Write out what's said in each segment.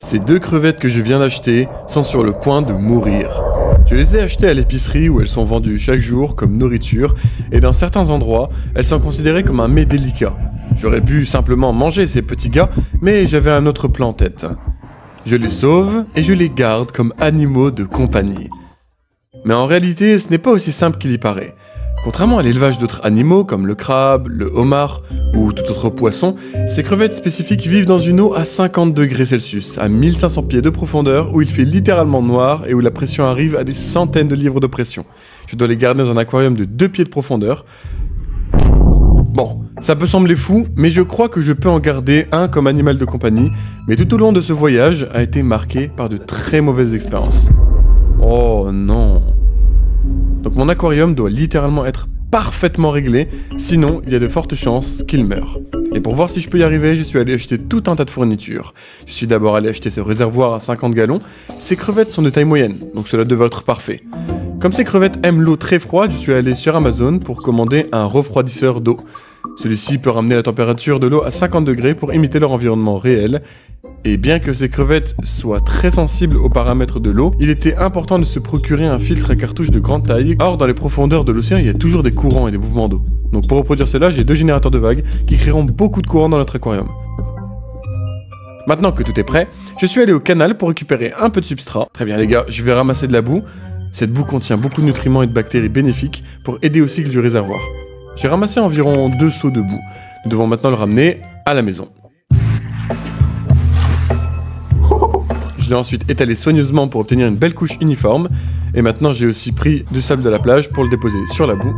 Ces 2 crevettes que je viens d'acheter sont sur le point de mourir. Je les ai achetées à l'épicerie où elles sont vendues chaque jour comme nourriture et dans certains endroits, elles sont considérées comme un mets délicat. J'aurais pu simplement manger ces petits gars, mais j'avais un autre plan en tête. Je les sauve et je les garde comme animaux de compagnie. Mais en réalité, ce n'est pas aussi simple qu'il y paraît. Contrairement à l'élevage d'autres animaux comme le crabe, le homard ou tout autre poisson, ces crevettes spécifiques vivent dans une eau à 50 degrés Celsius, à 1500 pieds de profondeur, où il fait littéralement noir et où la pression arrive à des centaines de livres de pression. Je dois les garder dans un aquarium de 2 pieds de profondeur. Bon, ça peut sembler fou, mais je crois que je peux en garder un comme animal de compagnie, mais tout au long de ce voyage a été marqué par de très mauvaises expériences. Oh non. Donc mon aquarium doit littéralement être parfaitement réglé, sinon il y a de fortes chances qu'il meure. Et pour voir si je peux y arriver, je suis allé acheter tout un tas de fournitures. Je suis d'abord allé acheter ce réservoir à 50 gallons. Ces crevettes sont de taille moyenne, donc cela devrait être parfait. Comme ces crevettes aiment l'eau très froide, je suis allé sur Amazon pour commander un refroidisseur d'eau. Celui-ci peut ramener la température de l'eau à 50 degrés pour imiter leur environnement réel. Et bien que ces crevettes soient très sensibles aux paramètres de l'eau, il était important de se procurer un filtre à cartouche de grande taille. Or, dans les profondeurs de l'océan, il y a toujours des courants et des mouvements d'eau. Donc pour reproduire cela, j'ai 2 générateurs de vagues qui créeront beaucoup de courant dans notre aquarium. Maintenant que tout est prêt, je suis allé au canal pour récupérer un peu de substrat. Très bien les gars, je vais ramasser de la boue. Cette boue contient beaucoup de nutriments et de bactéries bénéfiques pour aider au cycle du réservoir. J'ai ramassé environ 2 seaux de boue. Nous devons maintenant le ramener à la maison. Je l'ai ensuite étalé soigneusement pour obtenir une belle couche uniforme. Et maintenant j'ai aussi pris du sable de la plage pour le déposer sur la boue,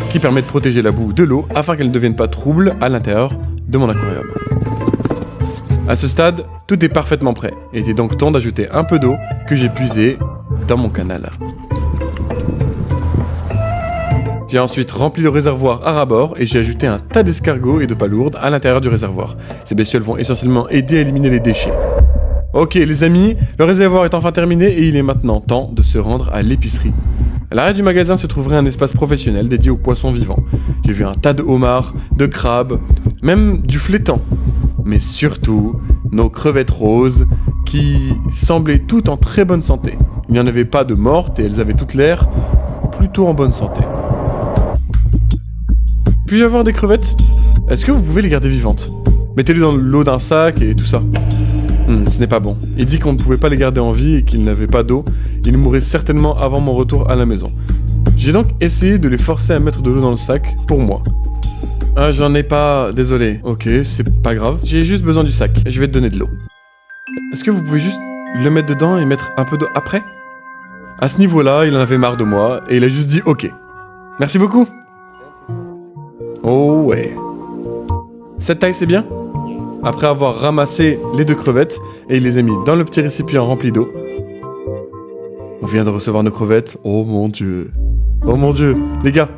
qui permet de protéger la boue de l'eau afin qu'elle ne devienne pas trouble à l'intérieur de mon aquarium. À ce stade, tout est parfaitement prêt. Il était donc temps d'ajouter un peu d'eau que j'ai puisée dans mon canal. J'ai ensuite rempli le réservoir à ras-bord et j'ai ajouté un tas d'escargots et de palourdes à l'intérieur du réservoir. Ces bestioles vont essentiellement aider à éliminer les déchets. Ok les amis, le réservoir est enfin terminé et il est maintenant temps de se rendre à l'épicerie. À l'arrière du magasin se trouverait un espace professionnel dédié aux poissons vivants. J'ai vu un tas de homards, de crabes, même du flétan. Mais surtout, nos crevettes roses qui semblaient toutes en très bonne santé. Il n'y en avait pas de mortes et elles avaient toutes l'air plutôt en bonne santé. Puis-je avoir des crevettes? Est-ce que vous pouvez les garder vivantes? Mettez-les dans l'eau d'un sac et tout ça. Ce n'est pas bon. Il dit qu'on ne pouvait pas les garder en vie et qu'ils n'avaient pas d'eau. Ils mourraient certainement avant mon retour à la maison. J'ai donc essayé de les forcer à mettre de l'eau dans le sac pour moi. Ah, j'en ai pas... Désolé. Ok, c'est pas grave. J'ai juste besoin du sac. Je vais te donner de l'eau. Est-ce que vous pouvez juste le mettre dedans et mettre un peu d'eau après? À ce niveau-là, il en avait marre de moi et il a juste dit ok. Merci beaucoup. Oh ouais. Cette taille, c'est bien? Après avoir ramassé les 2 crevettes et il les a mis dans le petit récipient rempli d'eau. On vient de recevoir nos crevettes. Oh mon dieu. Oh mon dieu. Les gars,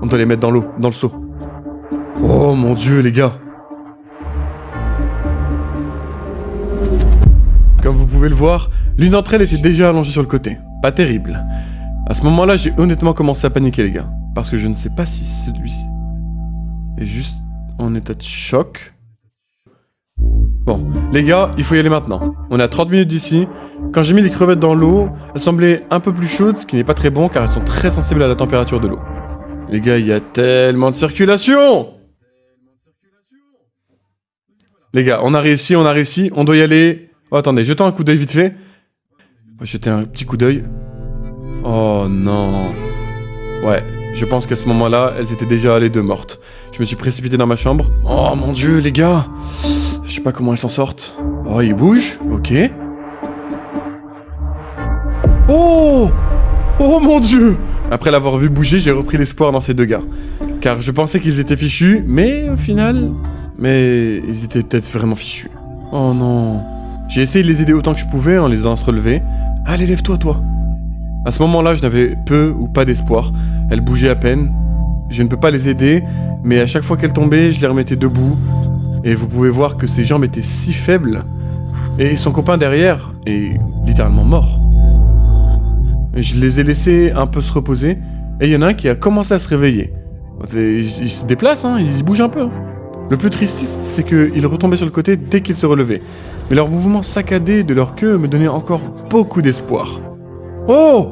on doit les mettre dans l'eau, dans le seau. Oh mon dieu, les gars. Comme vous pouvez le voir, l'une d'entre elles était déjà allongée sur le côté. Pas terrible. À ce moment-là, j'ai honnêtement commencé à paniquer, les gars. Parce que je ne sais pas si celui-ci est juste en état de choc. Bon, les gars, il faut y aller maintenant. On est à 30 minutes d'ici. Quand j'ai mis les crevettes dans l'eau, elles semblaient un peu plus chaudes, ce qui n'est pas très bon car elles sont très sensibles à la température de l'eau. Les gars, il y a tellement de circulation! Les gars, on a réussi, on doit y aller. Oh, attendez, jetons un coup d'œil vite fait. On va jeter un petit coup d'œil. Oh non. Ouais, je pense qu'à ce moment-là, elles étaient déjà les 2 mortes. Je me suis précipité dans ma chambre. Oh mon dieu, les gars! Je sais pas comment elles s'en sortent. Oh, ils bougent, ok. Oh! Oh mon dieu! Après l'avoir vu bouger, j'ai repris l'espoir dans ces 2 gars. Car je pensais qu'ils étaient fichus, mais au final... Mais ils étaient peut-être vraiment fichus. Oh non. J'ai essayé de les aider autant que je pouvais en les aidant à se relever. Allez, lève-toi, toi. À ce moment-là, je n'avais peu ou pas d'espoir. Elles bougeaient à peine. Je ne peux pas les aider, mais à chaque fois qu'elles tombaient, je les remettais debout. Et vous pouvez voir que ses jambes étaient si faibles. Et son copain derrière est littéralement mort. Je les ai laissés un peu se reposer. Et il y en a un qui a commencé à se réveiller. Il se déplace, hein, il bouge un peu. Le plus triste, c'est qu'il retombait sur le côté dès qu'il se relevait. mais leurs mouvements saccadés de leur queue me donnaient encore beaucoup d'espoir. Oh!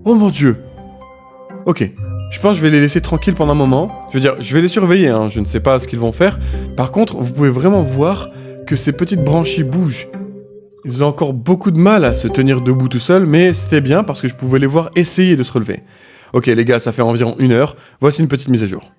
Oh mon Dieu! Ok, je pense que je vais les laisser tranquilles pendant un moment. Je veux dire, je vais les surveiller, hein, je ne sais pas ce qu'ils vont faire. Par contre, vous pouvez vraiment voir que ces petites branchies bougent. Ils ont encore beaucoup de mal à se tenir debout tout seuls, mais c'était bien parce que je pouvais les voir essayer de se relever. Ok les gars, ça fait environ 1 heure, voici une petite mise à jour.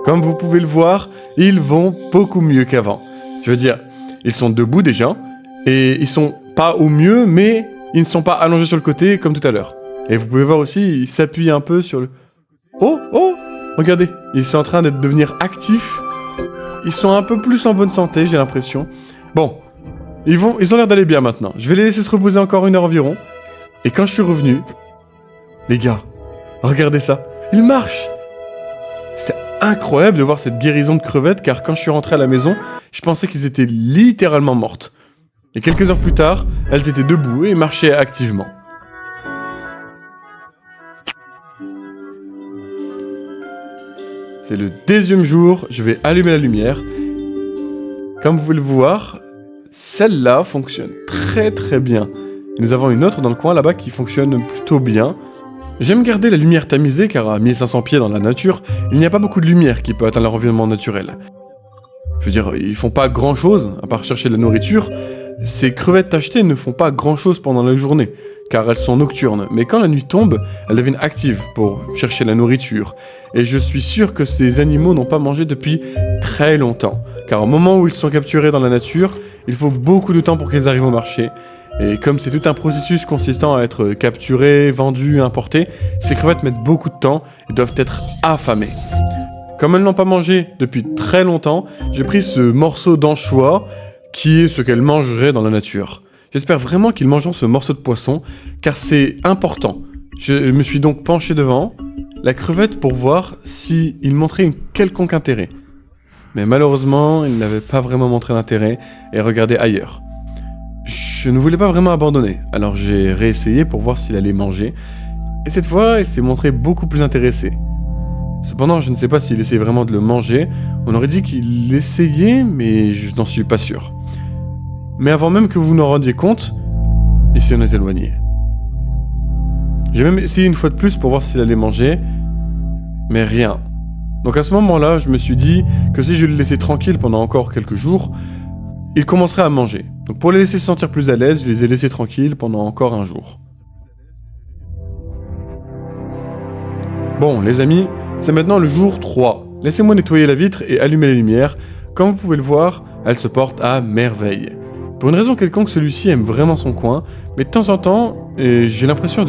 Comme vous pouvez le voir, ils vont beaucoup mieux qu'avant. Je veux dire, ils sont debout déjà, et ils sont pas au mieux, mais ils ne sont pas allongés sur le côté comme tout à l'heure. Et vous pouvez voir aussi, ils s'appuient un peu sur le... Oh, oh! Regardez, ils sont en train de devenir actifs. Ils sont un peu plus en bonne santé, j'ai l'impression. Bon, ils ont l'air d'aller bien maintenant. Je vais les laisser se reposer encore 1 heure environ. Et quand je suis revenu... Les gars, regardez ça. Ils marchent! C'était incroyable de voir cette guérison de crevettes, car quand je suis rentré à la maison, je pensais qu'ils étaient littéralement mortes. Et quelques heures plus tard, elles étaient debout et marchaient activement. C'est le 10e jour, je vais allumer la lumière. Comme vous pouvez le voir, celle-là fonctionne très très bien. Nous avons une autre dans le coin là-bas qui fonctionne plutôt bien. J'aime garder la lumière tamisée car à 1500 pieds dans la nature, il n'y a pas beaucoup de lumière qui peut atteindre leur environnement naturel. Je veux dire, ils font pas grand-chose, à part chercher de la nourriture. Ces crevettes tachetées ne font pas grand-chose pendant la journée, car elles sont nocturnes. Mais quand la nuit tombe, elles deviennent actives pour chercher la nourriture. Et je suis sûr que ces animaux n'ont pas mangé depuis très longtemps. Car au moment où ils sont capturés dans la nature, il faut beaucoup de temps pour qu'ils arrivent au marché. Et comme c'est tout un processus consistant à être capturé, vendu, importé, ces crevettes mettent beaucoup de temps et doivent être affamées. Comme elles n'ont pas mangé depuis très longtemps, j'ai pris ce morceau d'anchois qui est ce qu'elles mangeraient dans la nature. J'espère vraiment qu'ils mangeront ce morceau de poisson, car c'est important. Je me suis donc penché devant la crevette pour voir s'il montrait une quelconque intérêt. Mais malheureusement, il n'avait pas vraiment montré d'intérêt et regardait ailleurs. Je ne voulais pas vraiment abandonner, alors j'ai réessayé pour voir s'il allait manger, et cette fois, il s'est montré beaucoup plus intéressé. Cependant, je ne sais pas s'il essayait vraiment de le manger, on aurait dit qu'il l'essayait, mais je n'en suis pas sûr. Mais avant même que vous n'en rendiez compte, il s'en est éloigné. J'ai même essayé une fois de plus pour voir s'il allait manger, mais rien. Donc à ce moment-là, je me suis dit que si je le laissais tranquille pendant encore quelques jours, il commencerait à manger. Donc pour les laisser se sentir plus à l'aise, je les ai laissés tranquilles pendant encore 1 jour. Bon, les amis, c'est maintenant le jour 3. Laissez-moi nettoyer la vitre et allumer les lumières. Comme vous pouvez le voir, elle se porte à merveille. Pour une raison quelconque, celui-ci aime vraiment son coin, mais de temps en temps, j'ai l'impression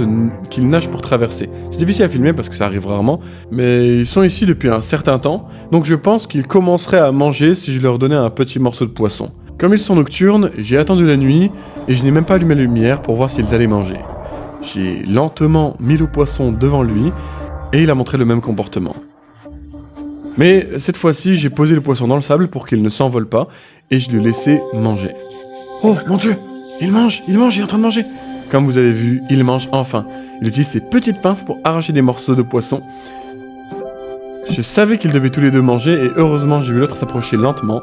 qu'il nage pour traverser. C'est difficile à filmer parce que ça arrive rarement, mais ils sont ici depuis un certain temps, donc je pense qu'ils commenceraient à manger si je leur donnais un petit morceau de poisson. Comme ils sont nocturnes, j'ai attendu la nuit et je n'ai même pas allumé la lumière pour voir s'ils allaient manger. J'ai lentement mis le poisson devant lui et il a montré le même comportement. Mais cette fois-ci, j'ai posé le poisson dans le sable pour qu'il ne s'envole pas et je le laissais manger. Oh mon Dieu, il mange, il est en train de manger. Comme vous avez vu, il mange enfin. Il utilise ses petites pinces pour arracher des morceaux de poisson. Je savais qu'ils devaient tous les deux manger et heureusement j'ai vu l'autre s'approcher lentement.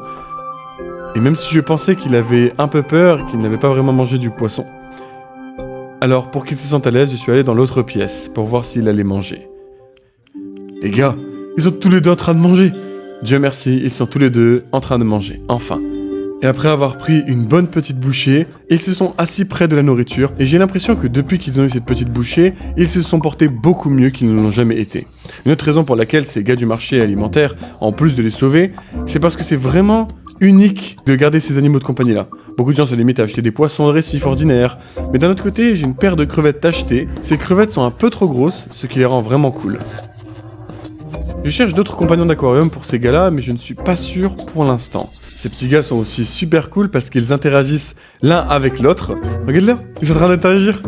Et même si je pensais qu'il avait un peu peur et qu'il n'avait pas vraiment mangé du poisson. Alors pour qu'il se sente à l'aise, je suis allé dans l'autre pièce pour voir s'il allait manger. Les gars, ils sont tous les deux en train de manger. Dieu merci, ils sont tous les deux en train de manger, enfin. Et après avoir pris une bonne petite bouchée, ils se sont assis près de la nourriture et j'ai l'impression que depuis qu'ils ont eu cette petite bouchée, ils se sont portés beaucoup mieux qu'ils ne l'ont jamais été. Une autre raison pour laquelle ces gars du marché alimentaire, en plus de les sauver, c'est parce que c'est vraiment unique de garder ces animaux de compagnie là. Beaucoup de gens se limitent à acheter des poissons de récif ordinaires, mais d'un autre côté, j'ai une paire de crevettes tachetées. Ces crevettes sont un peu trop grosses, ce qui les rend vraiment cool. Je cherche d'autres compagnons d'aquarium pour ces gars-là, mais je ne suis pas sûr pour l'instant. Ces petits gars sont aussi super cool parce qu'ils interagissent l'un avec l'autre. Regarde-là, ils sont en train d'interagir.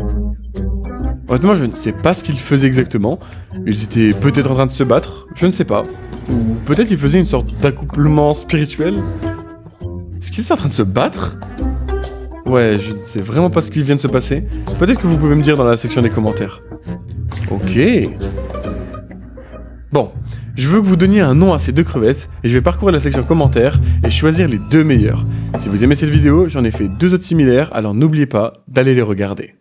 Honnêtement, je ne sais pas ce qu'ils faisaient exactement. Ils étaient peut-être en train de se battre, je ne sais pas. Ou peut-être qu'ils faisaient une sorte d'accouplement spirituel. Est-ce qu'ils sont en train de se battre? Ouais, je ne sais vraiment pas ce qui vient de se passer. Peut-être que vous pouvez me dire dans la section des commentaires. Ok. Bon, Je veux que vous donniez un nom à ces 2 crevettes et je vais parcourir la section commentaires et choisir les 2 meilleures. Si vous aimez cette vidéo, j'en ai fait 2 autres similaires, alors n'oubliez pas d'aller les regarder.